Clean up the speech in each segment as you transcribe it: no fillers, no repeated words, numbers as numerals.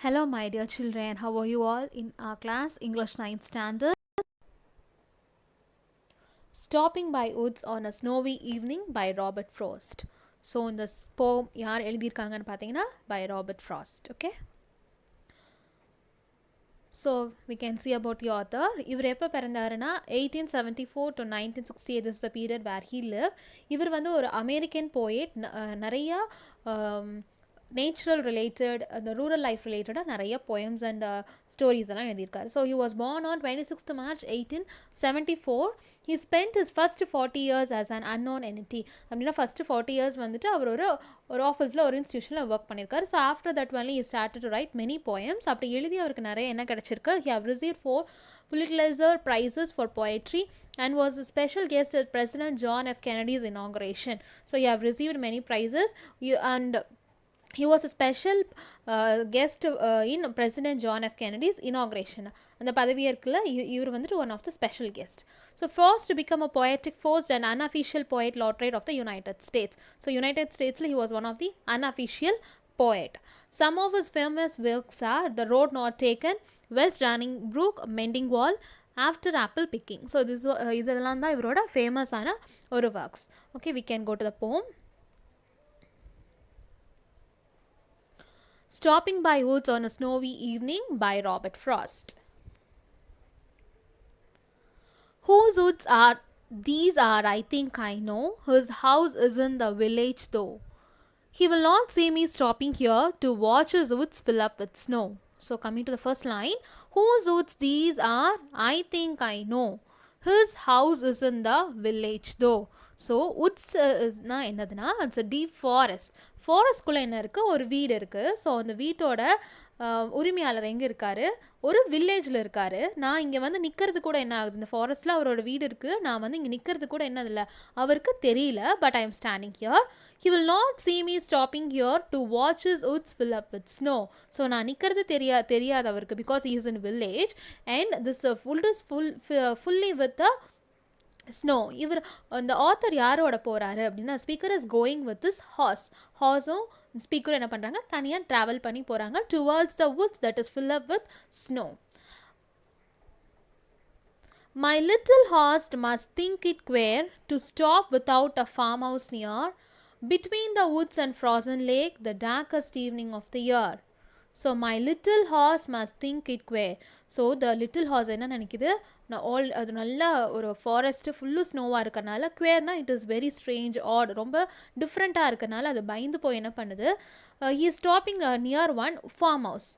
Hello, my dear children. How are you all in our class English 9th standard? Stopping by Woods on a Snowy Evening by Robert Frost. So, in this poem, யார் எழுதியிருக்காங்கன்னு பார்த்தீங்கன்னா by Robert Frost. Okay. So, we can see about the author. இவர் எப்போ பிறந்தாருன்னா 1874 to 1968 is the period where he lived. இவர் வந்து ஒரு American poet. நிறையா natural related அந்த rural life ரிலேட்டடாக நிறைய போயம்ஸ் அண்ட் ஸ்டோரிஸ் எல்லாம் எழுதியிருக்காரு. So he was born on 26th March 1874. He spent his first 40 years as an unknown entity. அப்படின்னா ஃபஸ்ட்டு 40 years வந்துட்டு அவர் ஒரு ஆஃபீஸில் ஒரு இன்ஸ்டியூஷனில் ஒர்க் பண்ணியிருக்காரு. So after that only he started to write many poems. அப்படி எழுதி அவருக்கு நிறைய என்ன கிடச்சிருக்கு. He have received 4 Pulitzer prizes for poetry and was a special guest at President John F. Kennedy's inauguration. So he have received many prizes and he was a special guest in President John F. Kennedy's inauguration. அந்த பதவியேற்கல இவர் வந்துட்டு one of the special guest. So Frost to become a poetic force and unofficial poet laureate of the United States. So United States he was one of the unofficial poet. Some of his famous works are The Road Not Taken, West Running Brook, Mending Wall, After Apple Picking. So இதெல்லாம் தான் இவரோட ஃபேமஸான ஒரு works. Okay, we can go to the poem. Stopping by Woods on a Snowy Evening by Robert Frost. Whose woods are these are, I think I know. His house is in the village though. He will not see me stopping here to watch his woods fill up with snow. So coming to the first line, whose woods these are, I think I know. His house is in the village though. So உட்ஸ்னா என்னதுன்னா it's a deep ஃபாரஸ்ட்குள்ளே என்ன இருக்குது, ஒரு வீடு இருக்குது. So அந்த வீட்டோட உரிமையாளர் எங்கே இருக்கார், ஒரு வில்லேஜில் இருக்கார். நான் இங்கே வந்து நிற்கிறது கூட என்ன ஆகுது, இந்த ஃபாரஸ்ட்டில் அவரோட வீடு இருக்குது, நான் வந்து இங்கே நிற்கிறது கூட என்னதில்லை அவருக்கு தெரியல. But I am standing here. He will not see me stopping here to watch his woods fill up with snow. So நான் நிற்கிறது தெரியாது அவருக்கு, because he is in village and this wood is fully with a snow. இவர் அந்த author யாரோட போகிறாரு அப்படின்னா, speaker is going with this ஹார்ஸும் ஸ்பீக்கரும் என்ன பண்ணுறாங்க, தனியாக ட்ராவல் பண்ணி போகிறாங்க towards the woods that is filled up with snow. My little horse must think it queer to stop without a farmhouse near, between the woods and frozen lake, the darkest evening of the year. So my little horse must think it queer. So the little horse என்ன நினைக்குது, அது நல்லா ஒரு forest full ஸ்னோவாக இருக்கனால, குவேர்னா it is very strange odd, ரொம்ப டிஃப்ரெண்ட்டாக இருக்கனால அது பயந்து போய் என்ன பண்ணுது, he is stopping near one farm house.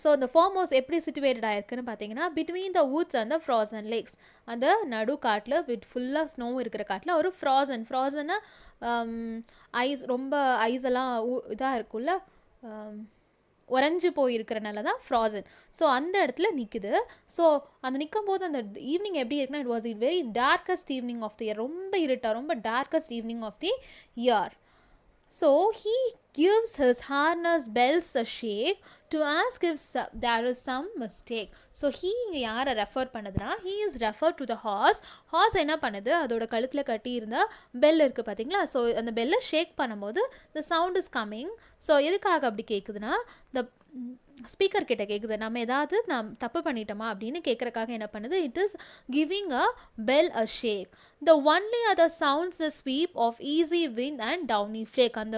So அந்த ஃபார்ம் ஹவுஸ் எப்படி சிச்சுவேட்டட் ஆயிருக்குன்னு பார்த்தீங்கன்னா, between the woods and the frozen lakes, அந்த நடு காட்டில் ஃபுல்லாக ஸ்னோ இருக்கிற காட்டில் ஒரு ஃப்ராசன்னா ஐஸ், ரொம்ப ஐஸ் எல்லாம் இதாக இருக்குல்ல, உறைஞ்சி போயிருக்கிறனால தான் ஃப்ராசன். ஸோ அந்த இடத்துல நிற்குது. ஸோ அந்த நிற்கும் போது அந்த ஈவினிங் எப்படி இருக்குன்னா, it was very darkest evening of the year, ரொம்ப இருட்டாக, ரொம்ப darkest evening of the year. So he gives his harness bells a shake to ask if there is some mistake. So he யாரை refer பண்ணுதுன்னா, he is referred to the horse. Horse என்ன பண்ணுது, அதோட கழுத்தில் கட்டி இருந்த பெல் இருக்குது பார்த்தீங்களா. ஸோ அந்த பெல்லை ஷேக் பண்ணும்போது the sound is coming. So எதுக்காக அப்படி கேட்குதுன்னா, the ஸ்பீக்கர் கிட்ட கேட்குது, நம்ம ஏதாவது நான் தப்பு பண்ணிட்டோமா அப்படின்னு கேட்குறக்காக என்ன பண்ணுது, it is giving a bell a shake. The only other sounds the sweep of easy wind and downy flake. அந்த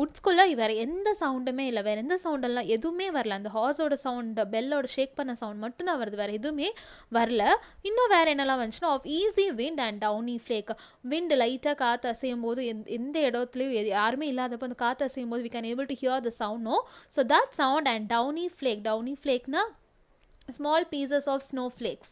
உட்ஸ்குள்ளே வேறு எந்த சவுண்டுமே இல்லை, வேறு எந்த சவுண்டெல்லாம் எதுவுமே வரல. அந்த ஹார்ஸோட சவுண்டு, பெல்லோட ஷேக் பண்ண சவுண்ட் மட்டும்தான் வருது, வேறு எதுவுமே வரல. இன்னும் வேறு என்னெல்லாம் வந்துச்சுன்னா, of easy wind and downy flake. Wind லைட்டாக காற்று அசையும் போது, எந்த இடத்துலையும் யாருமே இல்லாதப்போ அந்த காற்று அசையும் போது we can able to hear the sound, no? So that sound and downy flake na small pieces of snowflakes.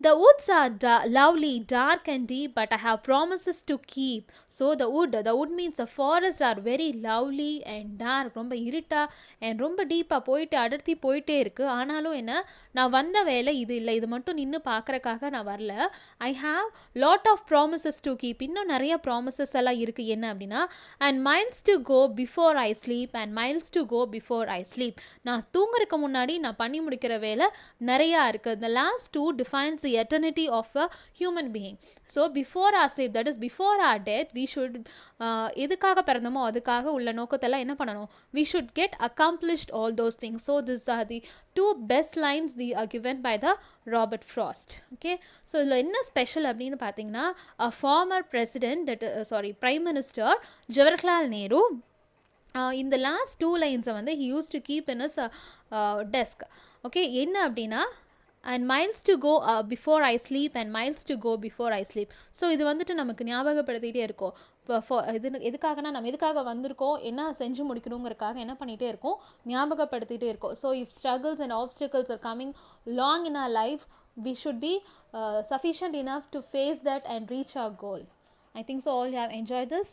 The woods are lovely, dark and deep, but I have promises to keep. So the wood means the forest are very lovely and dark, ரொம்ப இருட்டா and ரொம்ப டீப்பாக போயிட்டு அடர்த்தி போயிட்டே இருக்குது. ஆனாலும் என்ன, நான் வந்த வேலை இது இல்லை, இது மட்டும் நின்று பார்க்குறக்காக நான் வரல. I have lot of promises to keep. இன்னும் நிறைய ப்ராமிசஸ் எல்லாம் இருக்குது. என்ன அப்படின்னா, and miles to go before I sleep and miles to go before I sleep. நான் தூங்குறதுக்கு முன்னாடி நான் பண்ணி முடிக்கிற வேலை நிறையா இருக்குது. The last two defines the eternity of a human being. So before our sleep, that is before our death, we should எதுக்காக பிறந்தோமோ அதுக்காக உள்ள நோக்கத்தெல்லாம் என்ன பண்ணணும், we should get accomplished all those things. So these are the two best lines they are given by the Robert Frost. Okay, so இதில் என்ன special அப்படின்னு பார்த்தீங்கன்னா, a former president, prime minister Jawaharlal Nehru, in the last two lines வந்து he used to keep in his desk. Okay, என்ன அப்படின்னா, and miles to go before I sleep and miles to go before I sleep. So இது வந்துட்டு நமக்கு ஞாபகப்படுத்திகிட்டே இருக்கும். இப்போ எதுக்காகனா நம்ம எதுக்காக வந்திருக்கோம், என்ன செஞ்சு முடிக்கணுங்கிறதுக்காக என்ன பண்ணிகிட்டே இருக்கோம், ஞாபகப்படுத்திகிட்டே இருக்கோம். So if struggles and obstacles are coming long in our life, we should be sufficient enough to face that and reach our goal. I think so all you have enjoyed this.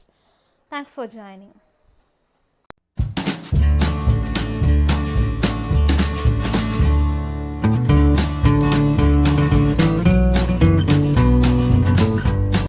Thanks for joining.